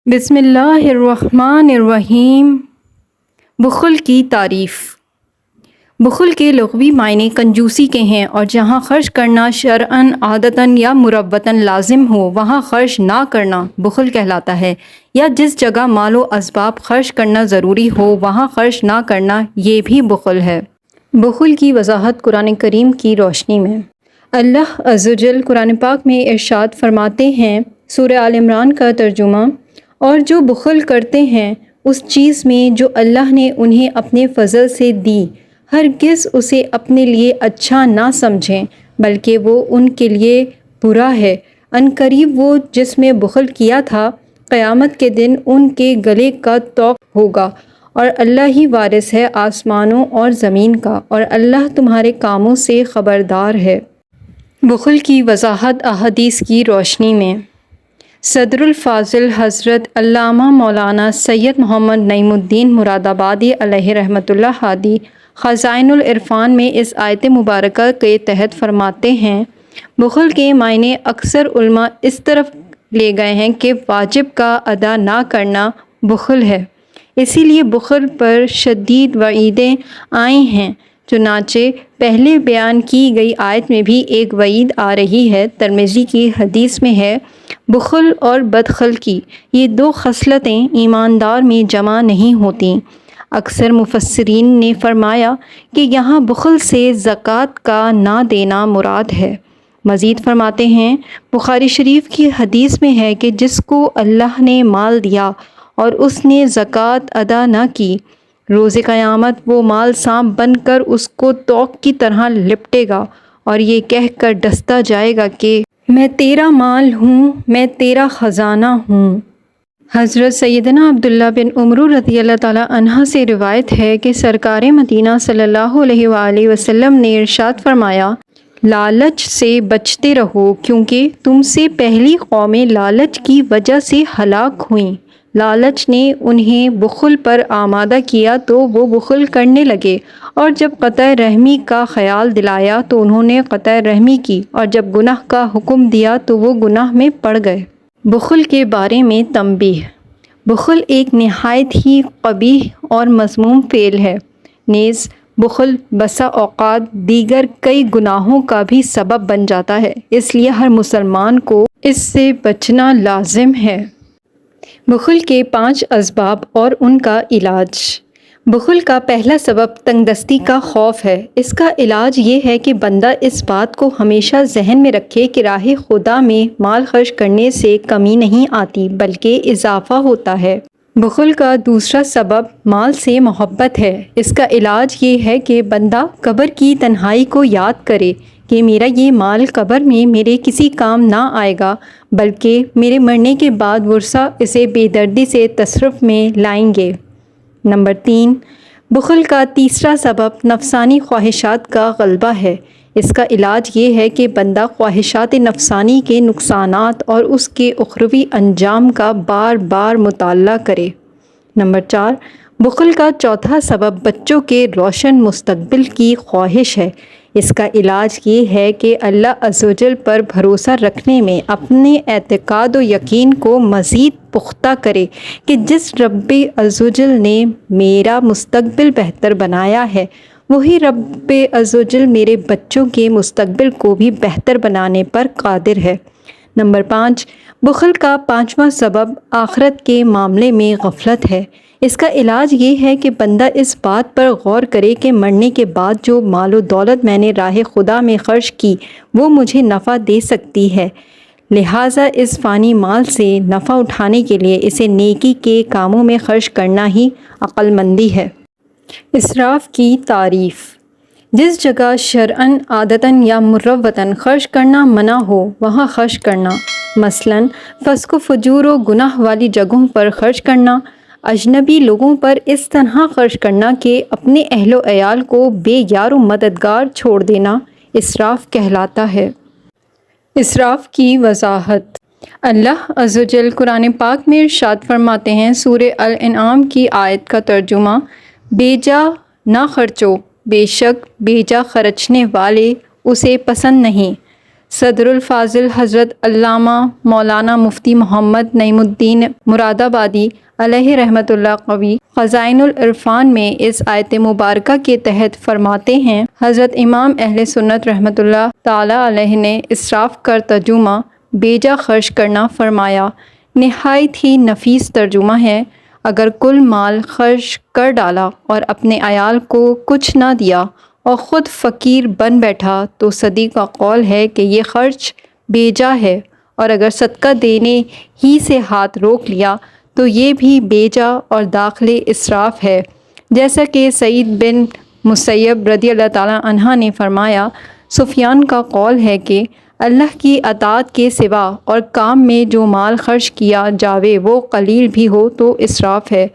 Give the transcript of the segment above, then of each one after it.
بسم اللہ الرحمن الرحیم۔ بخل کی تعریف۔ بخل کے لغوی معنی کنجوسی کے ہیں، اور جہاں خرچ کرنا شرعاً، عادتاً یا مروتاً لازم ہو وہاں خرچ نہ کرنا بخل کہلاتا ہے، یا جس جگہ مال و اسباب خرچ کرنا ضروری ہو وہاں خرچ نہ کرنا یہ بھی بخل ہے۔ بخل کی وضاحت قرآن کریم کی روشنی میں۔ اللہ عز و جل قرآن پاک میں ارشاد فرماتے ہیں، سورہ آل عمران کا ترجمہ، اور جو بخل کرتے ہیں اس چیز میں جو اللہ نے انہیں اپنے فضل سے دی، ہرگز اسے اپنے لیے اچھا نہ سمجھیں بلکہ وہ ان کے لیے برا ہے۔ عنقریب وہ جس میں بخل کیا تھا قیامت کے دن ان کے گلے کا طوق ہوگا، اور اللہ ہی وارث ہے آسمانوں اور زمین کا، اور اللہ تمہارے کاموں سے خبردار ہے۔ بخل کی وضاحت احادیث کی روشنی میں۔ صدر الفاضل حضرت علامہ مولانا سید محمد نعیم الدین مرادآبادی علیہ رحمۃ اللہ ہادی خزائن العرفان میں اس آیت مبارکہ کے تحت فرماتے ہیں، بخل کے معنی اکثر علماء اس طرف لے گئے ہیں کہ واجب کا ادا نہ کرنا بخل ہے، اسی لیے بخل پر شدید وعیدیں آئی ہیں۔ چنانچہ پہلے بیان کی گئی آیت میں بھی ایک وعید آ رہی ہے۔ ترمذی کی حدیث میں ہے، بخل اور بدخلقی یہ دو خصلتیں ایماندار میں جمع نہیں ہوتیں۔ اکثر مفسرین نے فرمایا کہ یہاں بخل سے زکوٰۃ کا نہ دینا مراد ہے۔ مزید فرماتے ہیں، بخاری شریف کی حدیث میں ہے کہ جس کو اللہ نے مال دیا اور اس نے زکوٰۃ ادا نہ کی، روز قیامت وہ مال سانپ بن کر اس کو طوق کی طرح لپٹے گا اور یہ کہہ کر ڈستا جائے گا کہ میں تیرا مال ہوں، میں تیرا خزانہ ہوں۔ حضرت سیدنا عبداللہ بن عمر رضی اللہ تعالیٰ عنہ سے روایت ہے کہ سرکار مدینہ صلی اللہ علیہ وآلہ وسلم نے ارشاد فرمایا، لالچ سے بچتے رہو کیونکہ تم سے پہلی قومیں لالچ کی وجہ سے ہلاک ہوئیں۔ لالچ نے انہیں بخل پر آمادہ کیا تو وہ بخل کرنے لگے، اور جب قطع رحمی کا خیال دلایا تو انہوں نے قطع رحمی کی، اور جب گناہ کا حکم دیا تو وہ گناہ میں پڑ گئے۔ بخل کے بارے میں تنبیہ۔ بخل ایک نہایت ہی قبیح اور مذموم فعل ہے، نیز بخل بسا اوقات دیگر کئی گناہوں کا بھی سبب بن جاتا ہے، اس لیے ہر مسلمان کو اس سے بچنا لازم ہے۔ بخل کے 5 اسباب اور ان کا علاج۔ بخل کا پہلا سبب تنگ دستی کا خوف ہے۔ اس کا علاج یہ ہے کہ بندہ اس بات کو ہمیشہ ذہن میں رکھے کہ راہ خدا میں مال خرچ کرنے سے کمی نہیں آتی بلکہ اضافہ ہوتا ہے۔ بخل کا دوسرا سبب مال سے محبت ہے۔ اس کا علاج یہ ہے کہ بندہ قبر کی تنہائی کو یاد کرے کہ میرا یہ مال قبر میں میرے کسی کام نہ آئے گا، بلکہ میرے مرنے کے بعد ورثہ اسے بے دردی سے تصرف میں لائیں گے۔ نمبر 3، بخل کا تیسرا سبب نفسانی خواہشات کا غلبہ ہے۔ اس کا علاج یہ ہے کہ بندہ خواہشات نفسانی کے نقصانات اور اس کے اخروی انجام کا بار بار مطالعہ کرے۔ نمبر 4، بخل کا چوتھا سبب بچوں کے روشن مستقبل کی خواہش ہے۔ اس کا علاج یہ ہے کہ اللہ عز و جل پر بھروسہ رکھنے میں اپنے اعتقاد و یقین کو مزید پختہ کرے کہ جس رب عز و جل نے میرا مستقبل بہتر بنایا ہے، وہی رب عز و جل میرے بچوں کے مستقبل کو بھی بہتر بنانے پر قادر ہے۔ نمبر 5، بخل کا 5واں سبب آخرت کے معاملے میں غفلت ہے۔ اس کا علاج یہ ہے کہ بندہ اس بات پر غور کرے کہ مرنے کے بعد جو مال و دولت میں نے راہ خدا میں خرچ کی وہ مجھے نفع دے سکتی ہے، لہٰذا اس فانی مال سے نفع اٹھانے کے لیے اسے نیکی کے کاموں میں خرچ کرنا ہی عقل مندی ہے۔ اسراف کی تعریف۔ جس جگہ شرعاً، عادتاً یا مروتاً خرچ کرنا منع ہو وہاں خرچ کرنا، مثلاً فسق و فجور و گناہ والی جگہوں پر خرچ کرنا، اجنبی لوگوں پر اس طرح خرچ کرنا کہ اپنے اہل و عیال کو بے یار و مددگار چھوڑ دینا، اسراف کہلاتا ہے۔ اسراف کی وضاحت۔ اللہ عز و جل قرآن پاک میں ارشاد فرماتے ہیں، سورہ الانعام کی آیت کا ترجمہ، بے جا نہ خرچو، بے شک بے جا خرچنے والے اسے پسند نہیں۔ صدر الفاضل حضرت علامہ مولانا مفتی محمد نعیم الدین مراد آبادی علیہ رحمۃ اللہ قوی خزائن العرفان میں اس آیت مبارکہ کے تحت فرماتے ہیں، حضرت امام اہل سنت رحمۃ اللہ تعالی علیہ نے اسراف کا ترجمہ بیجا خرچ کرنا فرمایا۔ نہایت ہی نفیس ترجمہ ہے۔ اگر کل مال خرچ کر ڈالا اور اپنے عیال کو کچھ نہ دیا اور خود فقیر بن بیٹھا تو صدیق کا قول ہے کہ یہ خرچ بیجا ہے، اور اگر صدقہ دینے ہی سے ہاتھ روک لیا تو یہ بھی بیجا اور داخل اسراف ہے۔ جیسا کہ سعید بن مسیب رضی اللہ تعالیٰ عنہ نے فرمایا، سفیان کا قول ہے کہ اللہ کی اطاعت کے سوا اور کام میں جو مال خرچ کیا جاوے وہ قلیل بھی ہو تو اسراف ہے۔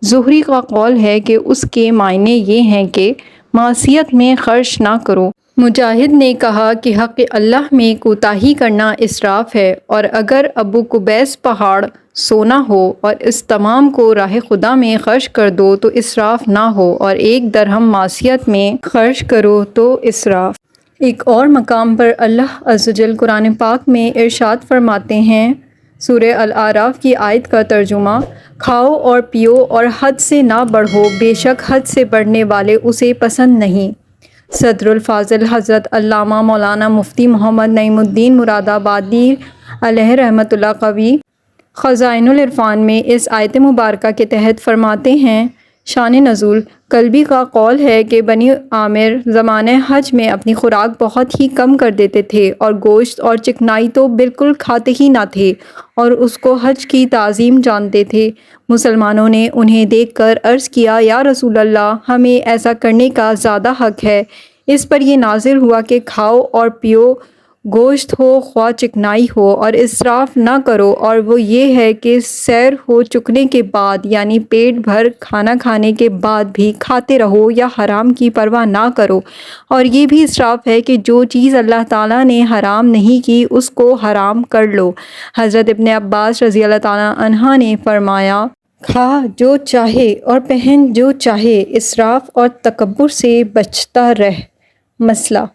زہری کا قول ہے کہ اس کے معنی یہ ہیں کہ معصیت میں خرچ نہ کرو۔ مجاہد نے کہا کہ حق اللہ میں کوتاہی کرنا اسراف ہے، اور اگر ابو قبیس پہاڑ سونا ہو اور اس تمام کو راہ خدا میں خرچ کر دو تو اسراف نہ ہو، اور 1 درہم معصیت میں خرچ کرو تو اسراف۔ ایک اور مقام پر اللہ عز و جل قرآن پاک میں ارشاد فرماتے ہیں، سورہ الاعراف کی آیت کا ترجمہ، کھاؤ اور پیو اور حد سے نہ بڑھو، بے شک حد سے بڑھنے والے اسے پسند نہیں۔ صدر الفاضل حضرت علامہ مولانا مفتی محمد نعیم الدین مراد آبادی علیہ رحمۃ اللہ قوی خزائن العرفان میں اس آیت مبارکہ کے تحت فرماتے ہیں، شان نزول، کلبی کا قول ہے کہ بنی عامر زمانہ حج میں اپنی خوراک بہت ہی کم کر دیتے تھے اور گوشت اور چکنائی تو بالکل کھاتے ہی نہ تھے، اور اس کو حج کی تعظیم جانتے تھے۔ مسلمانوں نے انہیں دیکھ کر عرض کیا، یا رسول اللہ، ہمیں ایسا کرنے کا زیادہ حق ہے۔ اس پر یہ نازل ہوا کہ کھاؤ اور پیو، گوشت ہو خواہ چکنائی ہو، اور اسراف نہ کرو، اور وہ یہ ہے کہ سیر ہو چکنے کے بعد یعنی پیٹ بھر کھانا کھانے کے بعد بھی کھاتے رہو یا حرام کی پرواہ نہ کرو، اور یہ بھی اسراف ہے کہ جو چیز اللہ تعالیٰ نے حرام نہیں کی اس کو حرام کر لو۔ حضرت ابن عباس رضی اللہ تعالیٰ عنہ نے فرمایا، کھا جو چاہے اور پہن جو چاہے، اسراف اور تکبر سے بچتا رہ۔ مسئلہ،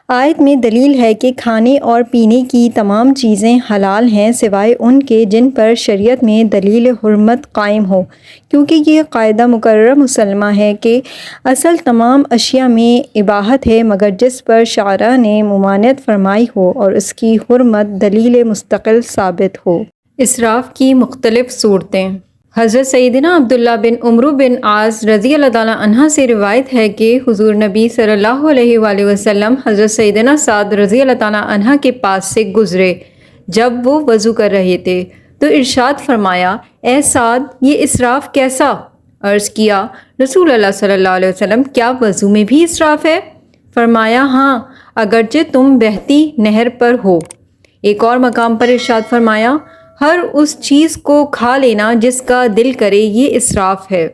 آیت میں دلیل ہے کہ کھانے اور پینے کی تمام چیزیں حلال ہیں سوائے ان کے جن پر شریعت میں دلیل حرمت قائم ہو، کیونکہ یہ قاعدہ مقررہ مسلمہ ہے کہ اصل تمام اشیاء میں اباحت ہے مگر جس پر شارع نے ممانعت فرمائی ہو اور اس کی حرمت دلیل مستقل ثابت ہو۔ اسراف کی مختلف صورتیں۔ حضرت سیدنا عبداللہ بن عمرو بن عاص رضی اللہ تعالیٰ عنہ سے روایت ہے کہ حضور نبی صلی اللہ علیہ وآلہ وسلم حضرت سیدنا سعد رضی اللہ تعالیٰ عنہ کے پاس سے گزرے جب وہ وضو کر رہے تھے تو ارشاد فرمایا، اے سعد، یہ اسراف کیسا؟ عرض کیا، رسول اللہ صلی اللہ علیہ وسلم، کیا وضو میں بھی اسراف ہے؟ فرمایا، ہاں، اگرچہ تم بہتی نہر پر ہو۔ ایک اور مقام پر ارشاد فرمایا، ہر اس چیز کو کھا لینا جس کا دل کرے، یہ اسراف ہے۔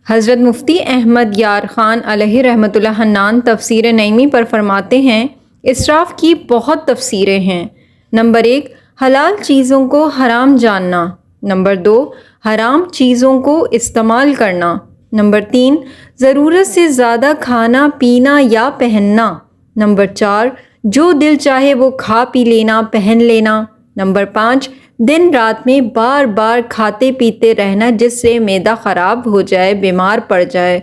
حضرت مفتی احمد یار خان علیہ رحمۃ اللہ حنان تفسیر نعیمی پر فرماتے ہیں، اسراف کی بہت تفسیریں ہیں۔ نمبر 1، حلال چیزوں کو حرام جاننا۔ نمبر 2، حرام چیزوں کو استعمال کرنا۔ نمبر 3، ضرورت سے زیادہ کھانا پینا یا پہننا۔ نمبر 4، جو دل چاہے وہ کھا پی لینا، پہن لینا۔ نمبر 5، دن رات میں بار بار کھاتے پیتے رہنا جس سے معدہ خراب ہو جائے، بیمار پڑ جائے۔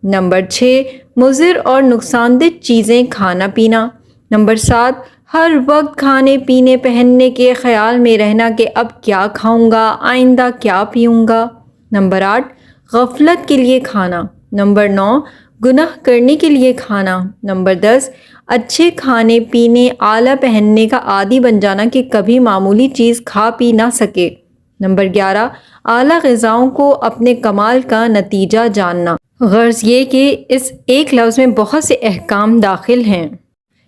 نمبر 6، مضر اور نقصان دہ چیزیں کھانا پینا۔ نمبر 7، ہر وقت کھانے پینے پہننے کے خیال میں رہنا کہ اب کیا کھاؤں گا، آئندہ کیا پیوں گا۔ نمبر 8، غفلت کے لیے کھانا۔ نمبر 9، گناہ کرنے کے لیے کھانا۔ نمبر 10، اچھے کھانے پینے اعلیٰ پہننے کا عادی بن جانا کہ کبھی معمولی چیز کھا پی نہ سکے۔ نمبر 11، اعلیٰ غذاؤں کو اپنے کمال کا نتیجہ جاننا۔ غرض یہ کہ اس ایک لفظ میں بہت سے احکام داخل ہیں۔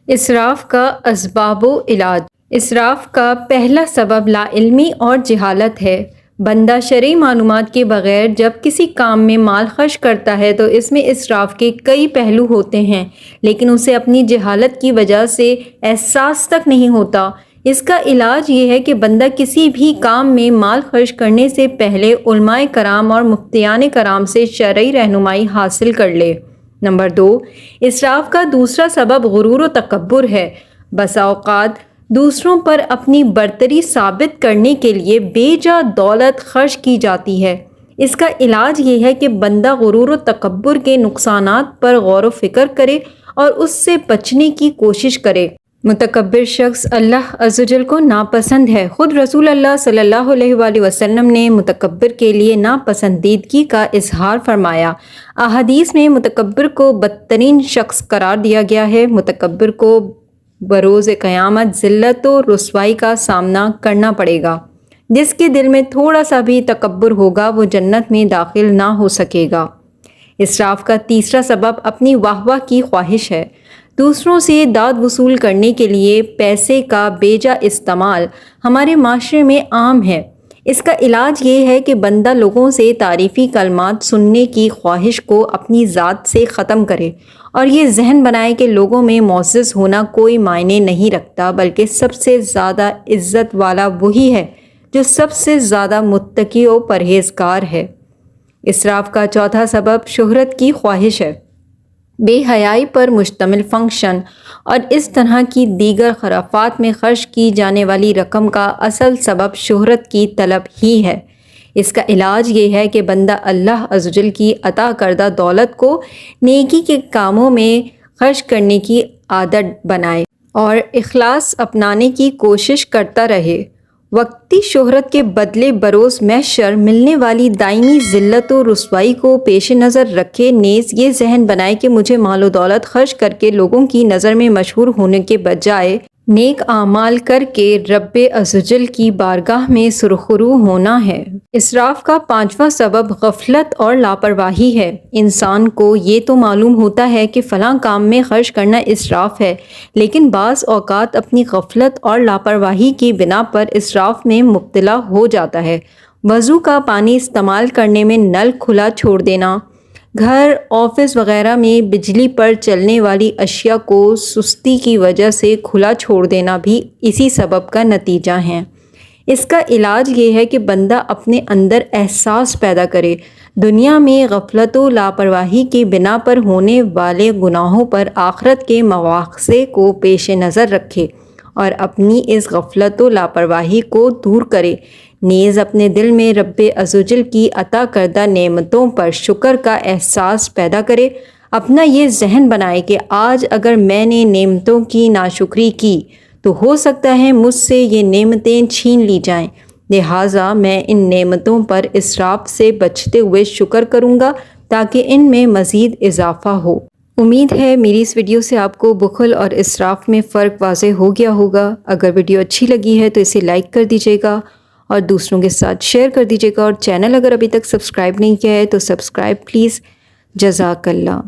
اسراف کا اسباب و علاج۔ اسراف کا پہلا سبب لا علمی اور جہالت ہے۔ بندہ شرعی معلومات کے بغیر جب کسی کام میں مال خرچ کرتا ہے تو اس میں اسراف کے کئی پہلو ہوتے ہیں، لیکن اسے اپنی جہالت کی وجہ سے احساس تک نہیں ہوتا۔ اس کا علاج یہ ہے کہ بندہ کسی بھی کام میں مال خرچ کرنے سے پہلے علماء کرام اور مفتیان کرام سے شرعی رہنمائی حاصل کر لے۔ نمبر 2، اسراف کا دوسرا سبب غرور و تکبر ہے۔ بسا اوقات دوسروں پر اپنی برتری ثابت کرنے کے لیے بے جا دولت خرچ کی جاتی ہے۔ اس کا علاج یہ ہے کہ بندہ غرور و تکبر کے نقصانات پر غور و فکر کرے اور اس سے بچنے کی کوشش کرے۔ متکبر شخص اللہ عز و جل کو ناپسند ہے۔ خود رسول اللہ صلی اللہ علیہ وآلہ وسلم نے متکبر کے لیے ناپسندیدگی کا اظہار فرمایا۔ احادیث میں متکبر کو بدترین شخص قرار دیا گیا ہے۔ متکبر کو بروز قیامت ذلت و رسوائی کا سامنا کرنا پڑے گا۔ جس کے دل میں تھوڑا سا بھی تکبر ہوگا وہ جنت میں داخل نہ ہو سکے گا۔ اسراف کا تیسرا سبب اپنی واہ واہ کی خواہش ہے۔ دوسروں سے داد وصول کرنے کے لیے پیسے کا بے جا استعمال ہمارے معاشرے میں عام ہے۔ اس کا علاج یہ ہے کہ بندہ لوگوں سے تعریفی کلمات سننے کی خواہش کو اپنی ذات سے ختم کرے اور یہ ذہن بنائے کہ لوگوں میں معزز ہونا کوئی معنی نہیں رکھتا، بلکہ سب سے زیادہ عزت والا وہی ہے جو سب سے زیادہ متقی و پرہیزگار ہے۔ اسراف کا چوتھا سبب شہرت کی خواہش ہے۔ بے حیائی پر مشتمل فنکشن اور اس طرح کی دیگر خرافات میں خرچ کی جانے والی رقم کا اصل سبب شہرت کی طلب ہی ہے۔ اس کا علاج یہ ہے کہ بندہ اللہ عز و جل کی عطا کردہ دولت کو نیکی کے کاموں میں خرچ کرنے کی عادت بنائے اور اخلاص اپنانے کی کوشش کرتا رہے۔ وقتی شہرت کے بدلے بروز محشر ملنے والی دائمی ذلت و رسوائی کو پیش نظر رکھے نیز یہ ذہن بنائے کہ مجھے مال و دولت خرچ کر کے لوگوں کی نظر میں مشہور ہونے کے بجائے نیک اعمال کر کے رب عز و جل کی بارگاہ میں سرخرو ہونا ہے۔ اسراف کا پانچواں سبب غفلت اور لاپرواہی ہے۔ انسان کو یہ تو معلوم ہوتا ہے کہ فلاں کام میں خرچ کرنا اسراف ہے، لیکن بعض اوقات اپنی غفلت اور لاپرواہی کی بنا پر اسراف میں مبتلا ہو جاتا ہے۔ وضو کا پانی استعمال کرنے میں نل کھلا چھوڑ دینا، گھر، آفس وغیرہ میں بجلی پر چلنے والی اشیاء کو سستی کی وجہ سے کھلا چھوڑ دینا بھی اسی سبب کا نتیجہ ہے۔ اس کا علاج یہ ہے کہ بندہ اپنے اندر احساس پیدا کرے، دنیا میں غفلت و لاپرواہی کی بنا پر ہونے والے گناہوں پر آخرت کے مواخذے کو پیش نظر رکھے اور اپنی اس غفلت و لاپرواہی کو دور کرے، نیز اپنے دل میں رب عز و جل کی عطا کردہ نعمتوں پر شکر کا احساس پیدا کرے۔ اپنا یہ ذہن بنائے کہ آج اگر میں نے نعمتوں کی ناشکری کی تو ہو سکتا ہے مجھ سے یہ نعمتیں چھین لی جائیں، لہٰذا میں ان نعمتوں پر اسراف سے بچتے ہوئے شکر کروں گا تاکہ ان میں مزید اضافہ ہو۔ امید ہے میری اس ویڈیو سے آپ کو بخل اور اسراف میں فرق واضح ہو گیا ہوگا۔ اگر ویڈیو اچھی لگی ہے تو اسے لائک کر دیجیے گا اور دوسروں کے ساتھ شیئر کر دیجیے گا، اور چینل اگر ابھی تک سبسکرائب نہیں کیا ہے تو سبسکرائب پلیز۔ جزاک اللہ۔